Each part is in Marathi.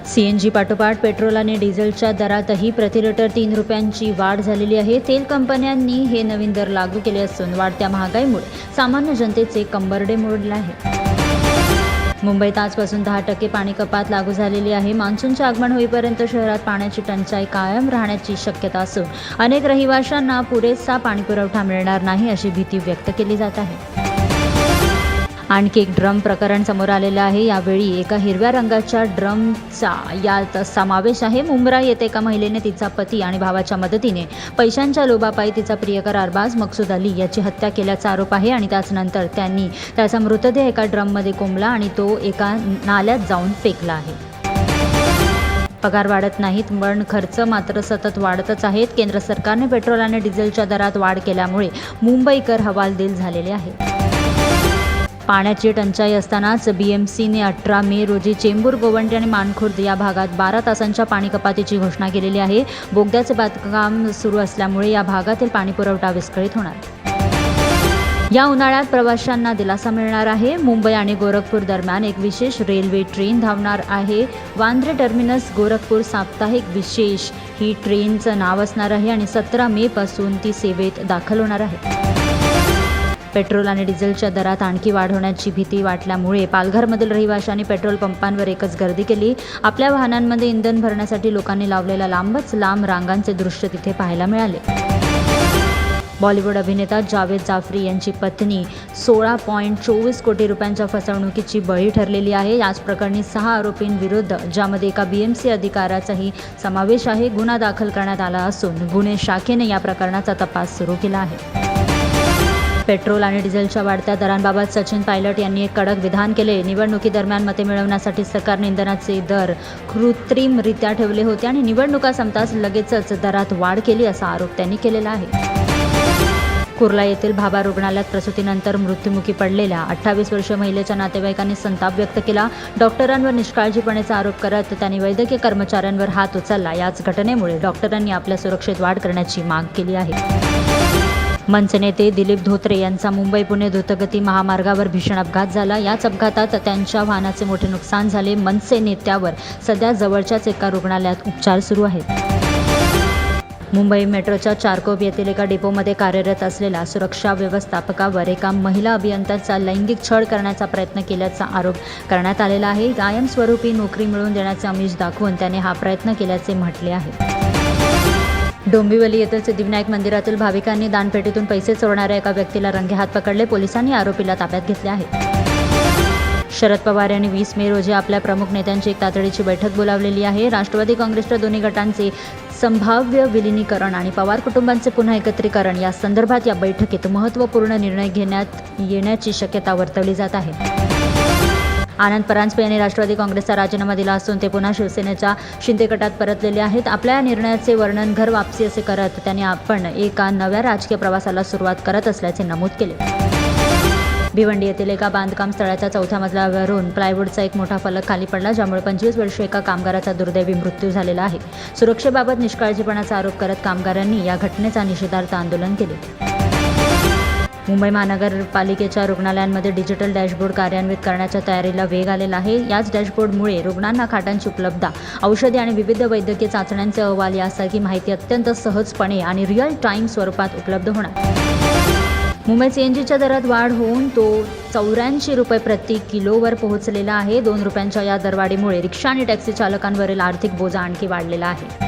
सीएनजी पाठोपाठ पेट्रोल आणि डिझेलच्या दरातही प्रति लिटर 3 रुपयांची वाढ झालेली आहे। तेल कंपन्यांनी हे नवीन दर लागू केले असून वाढत्या महागाईमुळे सामान्य जनतेचे कंबरडे मोडले आहे। मुंबईत आजपासून 10% पाणी कपात लागू झालेली आहे। मान्सूनचे आगमन होईपर्यंत शहरात पाण्याची टंचाई कायम राहण्याची शक्यता असून अनेक रहिवाशांना पुरेसा पाणीपुरवठा मिळणार नाही अशी भीती व्यक्त केली जात आहे। आणखी एक ड्रम प्रकरण समोर आलेलं आहे। यावेळी एका हिरव्या रंगाच्या ड्रमचा यात समावेश आहे। मुंब्रा येथे एका महिलेने तिचा पती आणि भावाच्या मदतीने पैशांच्या लोभापायी तिचा प्रियकर अरबाज मकसूद अली याची हत्या केल्याचा आरोप आहे आणि त्यानंतर त्यांनी त्याचा मृतदेह एका ड्रममध्ये कोंबला आणि तो एका नाल्यात जाऊन फेकला आहे। पगार वाढत नाहीत पण खर्च मात्र सतत वाढतच आहेत। केंद्र सरकारने पेट्रोल आणि डिझेलच्या दरात वाढ केल्यामुळे मुंबईकर हवालदिल झालेले आहेत। पाण्याची टंचाई असतानाच बीएमसीने 18 मे रोजी चेंबूर, गोवंडी आणि मानखुर्द या भागात 12 तासांच्या पाणी कपातीची घोषणा केलेली आहे। बोगद्याचे बांधकाम सुरू असल्यामुळे या भागातील पाणीपुरवठा विस्कळीत होणार। या उन्हाळ्यात प्रवाशांना दिलासा मिळणार आहे। मुंबई आणि गोरखपूर दरम्यान एक विशेष रेल्वे ट्रेन धावणार आहे। वांद्रे टर्मिनस गोरखपूर साप्ताहिक विशेष ही ट्रेनचं नाव असणार आहे आणि 17 मे पासून ती सेवेत दाखल होणार आहे। पेट्रोल आणि डिझेलच्या दरात आणखी वाढ होण्याची भीती वाटल्यामुळे पालघरमधील रहिवाशांनी पेट्रोल पंपांवर एकच गर्दी केली। आपल्या वाहनांमध्ये इंधन भरण्यासाठी लोकांनी लावलेल्या लांबच लांब रांगांचे दृश्य तिथे पाहायला मिळाले। बॉलिवूड अभिनेता जावेद जाफरी यांची पत्नी 16.24 कोटी रुपयांच्या फसवणुकीची बळी ठरलेली आहे। याच प्रकरणी 6 आरोपींविरुद्ध, ज्यामध्ये एका बीएमसी अधिकाऱ्याचाही समावेश आहे, गुन्हा दाखल करण्यात आला असून गुन्हे शाखेने या प्रकरणाचा तपास सुरू केला आहे। पेट्रोल आणि डिझेलच्या वाढत्या दरांबाबत सचिन पायलट यांनी एक कडक विधान केले। निवडणुकीदरम्यान मते मिळवण्यासाठी सरकारने इंधनाचे दर कृत्रिमरित्या ठेवले होते आणि निवडणुका संपताच लगेचच दरात वाढ केली असा आरोप त्यांनी केलेला आहे। कुर्ला येथील भाभा रुग्णालयात प्रसूतीनंतर मृत्युमुखी पडलेल्या 28 वर्षीय महिलेच्या नातेवाईकांनी संताप व्यक्त केला। डॉक्टरांवर निष्काळजीपणाचा आरोप करत त्यांनी वैद्यकीय कर्मचाऱ्यांवर हात उचलला। याच घटनेमुळे डॉक्टरांनी आपल्या सुरक्षेत वाढ करण्याची माग केली आहे। मनसे नेते दिलीप धोत्रे यांचा मुंबई-पुणे द्रुतगती महामार्गावर भीषण अपघात झाला। याच अपघातात त्यांच्या वाहनाचे मोठे नुकसान झाले। मनसे नेत्यावर सध्या जवळच्याच एका रुग्णालयात उपचार सुरू आहेत। मुंबई मेट्रोच्या चारकोप येथील एका डेपोमध्ये कार्यरत असलेल्या सुरक्षा व्यवस्थापकावर एका महिला अभियंत्याचा लैंगिक छळ करण्याचा प्रयत्न केल्याचा आरोप करण्यात आलेला आहे। कायमस्वरूपी नोकरी मिळवून देण्याचे आमिष दाखवून त्याने हा प्रयत्न केल्याचे म्हटले आहे। डोंबिवली येथील सिद्धिविनायक मंदिरातील भाविकांनी दानपेटीतून पैसे चोरणाऱ्या एका व्यक्तीला रंगेहात पकडले। पोलिसांनी आरोपीला ताब्यात घेतले आहे। शरद पवार यांनी 20 मे रोजी आपल्या प्रमुख नेत्यांची एक तातडीची बैठक बोलावलेली आहे। राष्ट्रवादी काँग्रेसच्या दोन्ही गटांचे संभाव्य विलिनीकरण आणि पवार कुटुंबांचे पुन्हा एकत्रीकरण या संदर्भात या बैठकीत महत्त्वपूर्ण निर्णय घेण्यात येण्याची शक्यता वर्तवली जात आहे। आनंद परांजपे यांनी राष्ट्रवादी काँग्रेसचा राजीनामा दिला असून ते पुन्हा शिवसेनेच्या शिंदे गटात परतलेले आहेत। आपल्या या निर्णयाचे वर्णन घर वापसी असे करत त्यांनी आपण एका नव्या राजकीय प्रवासाला सुरुवात करत असल्याचे नमूद केले। भिवंडी येथील एका बांधकाम स्थळाच्या 4थ्या मजल्यावरून प्लायवूडचा एक मोठा फलक खाली पडला, ज्यामुळे 25 वर्षीय एका कामगाराचा दुर्दैवी मृत्यू झालेला आहे। सुरक्षेबाबत निष्काळजीपणाचा आरोप करत कामगारांनी या घटनेचा निषेधार्थ आंदोलन केले। मुंबई महानगरपालिकेच्या रुग्णालयांमध्ये डिजिटल डॅशबोर्ड कार्यान्वित करण्याच्या तयारीला वेग आलेला आहे। याच डॅशबोर्डमुळे रुग्णांना खाटांची उपलब्धता, औषधे आणि विविध वैद्यकीय चाचण्यांचे अहवाल यासारखी माहिती अत्यंत सहजपणे आणि रिअल टाईम स्वरूपात उपलब्ध होणार। मुंबईत सीएनजीच्या दरात वाढ होऊन तो 84 रुपये प्रति किलोवर पोहोचलेला आहे। 2 रुपयांच्या या दरवाढीमुळे रिक्षा आणि टॅक्सी चालकांवरील आर्थिक बोजा आणखी वाढलेला आहे।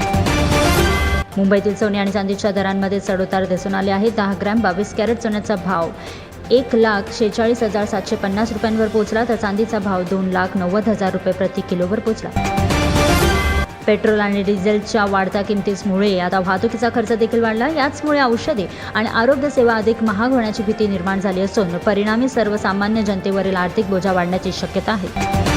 मुंबईतील सोने आणि चांदीच्या दरांमध्ये चढउतार दिसून आले आहे। 10 ग्रॅम 22 कॅरेट सोन्याचा भाव 1,46,750 रुपयांवर पोहोचला, तर चांदीचा भाव 2,90,000 रुपये प्रति किलोवर पोहोचला। पेट्रोल आणि डिझेलच्या वाढत्या किमतीमुळे आता वाहतुकीचा खर्च देखील वाढला। याचमुळे औषधे आणि आरोग्य सेवा अधिक महाग होण्याची भीती निर्माण झाली असून परिणामी सर्वसामान्य जनतेवरील आर्थिक बोजा वाढण्याची शक्यता आहे।